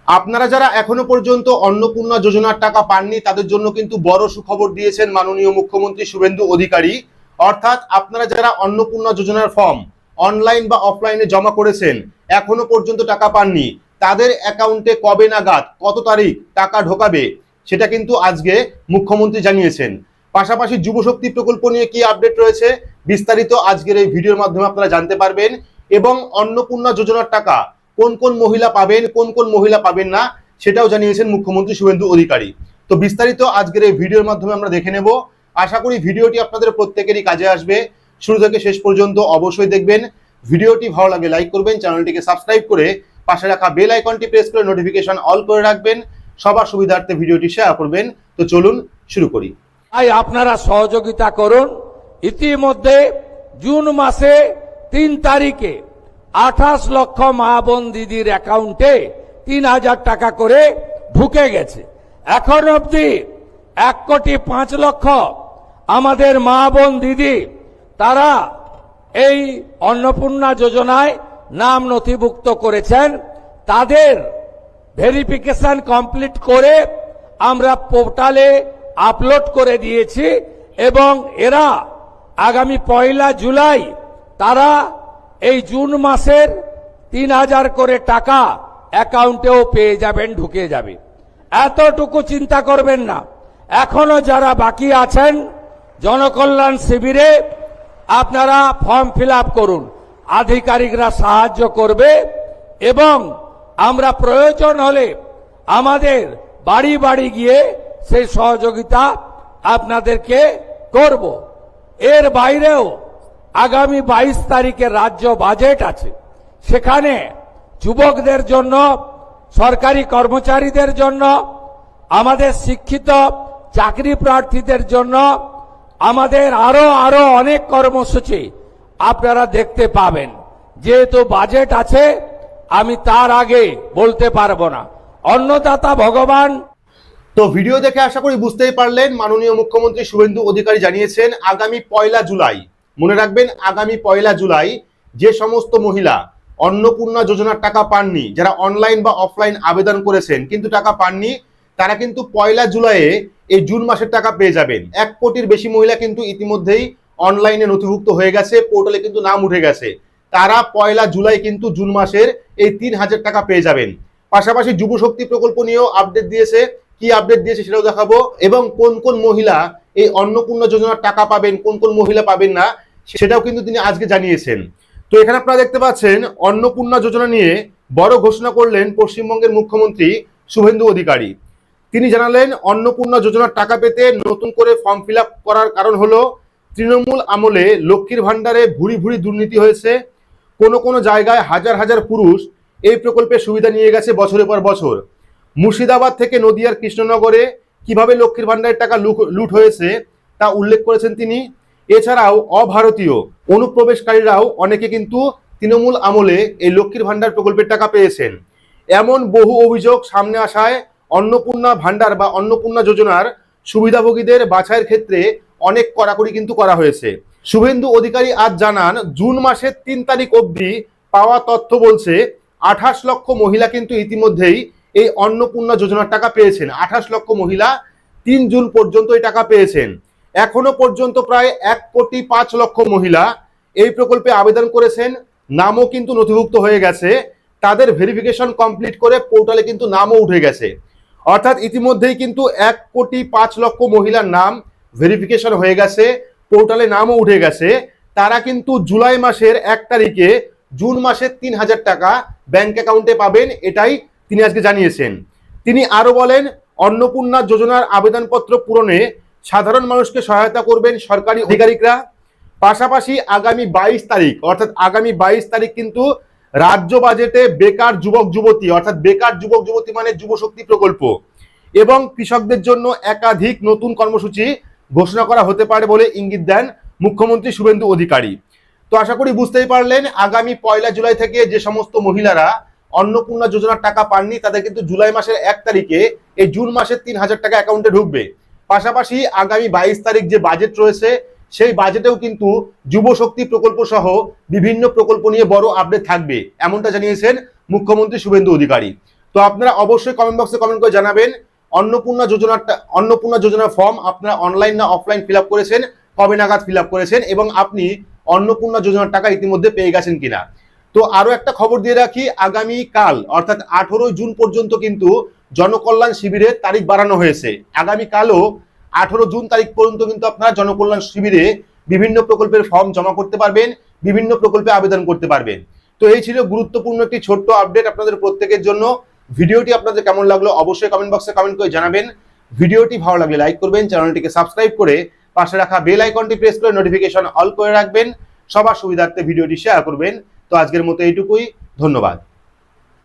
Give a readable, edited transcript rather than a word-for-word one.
আপনারা যারা এখনো পর্যন্ত অন্নপূর্ণা যোজনার টাকা পাননি তাদের জন্য কিন্তু বড় সুখবর দিয়েছেন মাননীয় মুখ্যমন্ত্রী শুভেন্দু অধিকারী। অর্থাৎ আপনারা যারা অন্নপূর্ণা যোজনার ফর্ম অনলাইন বা অফলাইনে জমা করেছেন, এখনো পর্যন্ত টাকা পাননি, তাদের অ্যাকাউন্টে কবে নাগাদ কত তারিখ টাকা ঢোকাবে সেটা কিন্তু আজকে মুখ্যমন্ত্রী জানিয়েছেন। পাশাপাশি যুবশক্তি প্রকল্প নিয়ে কি আপডেট রয়েছে বিস্তারিত আজকের এই ভিডিওর মাধ্যমে আপনারা জানতে পারবেন। এবং অন্নপূর্ণা যোজনার টাকা কোন কোন মহিলা পাবেন, কোন কোন মহিলা পাবেন না সেটাও জানিয়েছেন মুখ্যমন্ত্রী শুভেন্দু অধিকারী। তো বিস্তারিত আজকের এই ভিডিওর মাধ্যমে আমরা দেখে নেব। আশা করি ভিডিওটি আপনাদের প্রত্যেকেরই কাজে আসবে। শুরু থেকে শেষ পর্যন্ত অবশ্যই দেখবেন। ভিডিওটি ভালো লাগে লাইক করবেন, চ্যানেলটিকে সাবস্ক্রাইব করে পাশে রাখা বেল আইকনটি প্রেস করে নোটিফিকেশন অল করে রাখবেন। সবার সুবিধার্থে ভিডিওটি শেয়ার করবেন। তো চলুন শুরু করি। তাই আপনারা সহযোগিতা করুন। ইতিমধ্যে জুন মাসে 3 তারিখে 28 লক্ষ মা বোন দিদির অ্যাকাউন্টে 3000 টাকা করে ঢুকে গেছে। এখন অবধি 1,05,00,000 আমাদের মা বোন দিদি তারা এই অন্নপূর্ণা যোজনায় নাম নথিভুক্ত করেছেন। তাদের ভেরিফিকেশন কমপ্লিট করে আমরা পোর্টালে আপলোড করে দিয়েছি এবং এরা আগামী 1 জুলাই তারা এই জুন মাসের 3000 করে টাকা অ্যাকাউন্টেও পেয়ে যাবেন, ঢুকে যাবে। এতটুকু চিন্তা করবেন না। এখনো যারা বাকি আছেন জনকল্যাণ শিবিরে আপনারা ফর্ম ফিল আপ করুন, আধিকারিকরা সাহায্য করবে এবং আমরা প্রয়োজন হলে আমাদের বাড়ি বাড়ি গিয়ে সেই সহযোগিতা আপনাদেরকে করব। এর বাইরেও আগামী 22 তারিখে রাজ্য বাজেট আছে। সেখানে যুবকদের জন্য, সরকারি কর্মচারীদের জন্য, আমাদের শিক্ষিত চাকরি প্রার্থীদের জন্য আমাদের আরো অনেক কর্মসূচি আপনারা দেখতে পাবেন। যেহেতু বাজেট আছে আমি তার আগে বলতে পারবো না। অন্নদাতা ভগবান। তো ভিডিও দেখে আশা করি বুঝতেই পারলেন মাননীয় মুখ্যমন্ত্রী শুভেন্দু অধিকারী জানিয়েছেন আগামী 1 জুলাই, মনে রাখবেন আগামী 1 জুলাই যে সমস্ত মহিলা অন্নপূর্ণা যোজনার টাকা পাননি, যারা অনলাইন বা অফলাইন আবেদন করেছেন কিন্তু টাকা পাননি, তারা কিন্তু 1 জুলাইয়ে এই জুন মাসের টাকা পেয়ে যাবেন। 1 কোটির বেশি মহিলা কিন্তু ইতিমধ্যেই অনলাইনে নথিভুক্ত হয়ে গেছে, পোর্টালে কিন্তু নাম উঠে গেছে। তারা 1 জুলাই কিন্তু জুন মাসের এই 3000 টাকা পেয়ে যাবেন। পাশাপাশি যুবশক্তি প্রকল্প নিয়েও আপডেট দিয়েছে। কি আপডেট দিয়েছে সেটাও দেখাবো এবং কোন কোন মহিলা এই অন্নপূর্ণা যোজনার টাকা পাবেন, কোন কোন মহিলা পাবেন না সেটাও কিন্তু তিনি আজকে জানিয়েছেন। তো এখানে আপনারা দেখতে পাচ্ছেন অন্নপূর্ণা যোজনা নিয়ে বড় ঘোষণা করলেন পশ্চিমবঙ্গের মুখ্যমন্ত্রী শুভেন্দু অধিকারী। তিনি জানালেন অন্নপূর্ণা যোজনার টাকা পেতে নতুন করে ফর্ম ফিল আপ করার কারণ হলো তৃণমূল আমলে লক্ষ্মীর ভান্ডারে ভুরি ভুরি দুর্নীতি হয়েছে। কোনো কোনো জায়গায় হাজার হাজার পুরুষ এই প্রকল্পের সুবিধা নিয়ে গেছে বছরের পর বছর। মুর্শিদাবাদ থেকে নদিয়ার কৃষ্ণনগরে কিভাবে লক্ষ্মীর ভান্ডারের টাকা লুট হয়েছে তা উল্লেখ করেছেন তিনি। এছাড়াও অভারতীয় অনুপ্রবেশকারীরাও অনেকে কিন্তু তৃণমূল আমলে এই লক্ষ্মীর ভান্ডার প্রকল্পের টাকা পেয়েছেন। এমন বহু অভিযোগ সামনে আসায় অন্নপূর্ণা ভান্ডার বা অন্নপূর্ণা যোজনার সুবিধাভোগীদের বাছাইয়ের ক্ষেত্রে অনেক কড়াকড়ি কিন্তু করা হয়েছে। শুভেন্দু অধিকারী আজ জানান জুন মাসের 3 তারিখ অবধি পাওয়া তথ্য বলছে 28 লক্ষ মহিলা কিন্তু ইতিমধ্যেই এই অন্নপূর্ণা যোজনার টাকা পেয়েছেন। 28 লক্ষ মহিলা 3 জুন পর্যন্ত এই টাকা পেয়েছেন। এখনো পর্যন্ত প্রায় 1,05,00,000 মহিলা এই প্রকল্পে আবেদন করেছেন, নামও কিন্তু নথিভুক্ত হয়ে গেছে। তাদের ভেরিফিকেশন কমপ্লিট করে পোর্টালে কিন্তু নামও উঠে গেছে। অর্থাৎ ইতিমধ্যেই কিন্তু 1,05,00,000 মহিলার নাম ভেরিফিকেশন হয়ে গেছে, পোর্টালে নামও উঠে গেছে। তারা কিন্তু জুলাই মাসের 1 তারিখে জুন মাসের 3000 টাকা ব্যাংক অ্যাকাউন্টে পাবেন, এটাই তিনি আজকে জানিয়েছেন। তিনি আরো বলেন অন্নপূর্ণা যোজনার আবেদনপত্র পূরণে সাধারণ মানুষকে সহায়তা করবেন সরকারি আধিকারিকরা। পাশাপাশি আগামী 22 তারিখ অর্থাৎ আগামী 22 তারিখ কিন্তু রাজ্য বাজেটে বেকার যুবক যুবতী অর্থাৎ বেকার যুবক যুবতী মানে যুবশক্তি প্রকল্প এবং কৃষকদের জন্য একাধিক নতুন কর্মসূচি ঘোষণা করা হতে পারে বলে ইঙ্গিত দেন মুখ্যমন্ত্রী শুভেন্দু অধিকারী। তো আশা করি বুঝতেই পারলেন আগামী 1 জুলাই থেকে যে সমস্ত মহিলারা অন্নপূর্ণা যোজনার টাকা পাননি তাদের কিন্তু জুলাই মাসের 1 তারিখে এই জুন মাসের 3000 টাকা অ্যাকাউন্টে ঢুকবে। পাশাপাশি আগামী 22 তারিখ যে বাজেট রয়েছে সেই বাজেটেও কিন্তু যুবশক্তি প্রকল্প সহ বিভিন্ন প্রকল্প নিয়ে বড় আপডেট থাকবে, এমনটা জানিয়েছেন মুখ্যমন্ত্রী শুভেন্দু অধিকারী। তো আপনারা অবশ্যই কমেন্ট বক্সে কমেন্ট করে জানাবেন অন্নপূর্ণা যোজনার ফর্ম আপনারা অনলাইন না অফলাইন ফিল আপ করেছেন, কবে নাগাদ ফিল আপ করেছেন এবং আপনি অন্নপূর্ণা যোজনার টাকা ইতিমধ্যে পেয়ে গেছেন কিনা। তো আরো একটা খবর দিয়ে রাখি, আগামী কাল অর্থাৎ 18 জুন পর্যন্ত কিন্তু জনকল্যাণ শিবিরের তারিখ বাড়ানো হয়েছে। আগামীকালও 18 জুন তারিখ পর্যন্ত কিন্তু আপনারা জনকল্যাণ শিবিরে বিভিন্ন প্রকল্পের ফর্ম জমা করতে পারবেন, বিভিন্ন প্রকল্পে আবেদন করতে পারবেন। তো এই ছিল গুরুত্বপূর্ণ একটি ছোট্ট আপডেট আপনাদের প্রত্যেকের জন্য। ভিডিওটি আপনাদের কেমন লাগলো অবশ্যই কমেন্ট বক্সে কমেন্ট করে জানাবেন। ভিডিওটি ভালো লাগলে লাইক করবেন, চ্যানেলটিকে সাবস্ক্রাইব করে পাশে রাখা বেল আইকনটি প্রেস করে নোটিফিকেশন অল করে রাখবেন। সবার সুবিধার্থে ভিডিওটি শেয়ার করবেন। তো আজকের মতো এইটুকুই, ধন্যবাদ।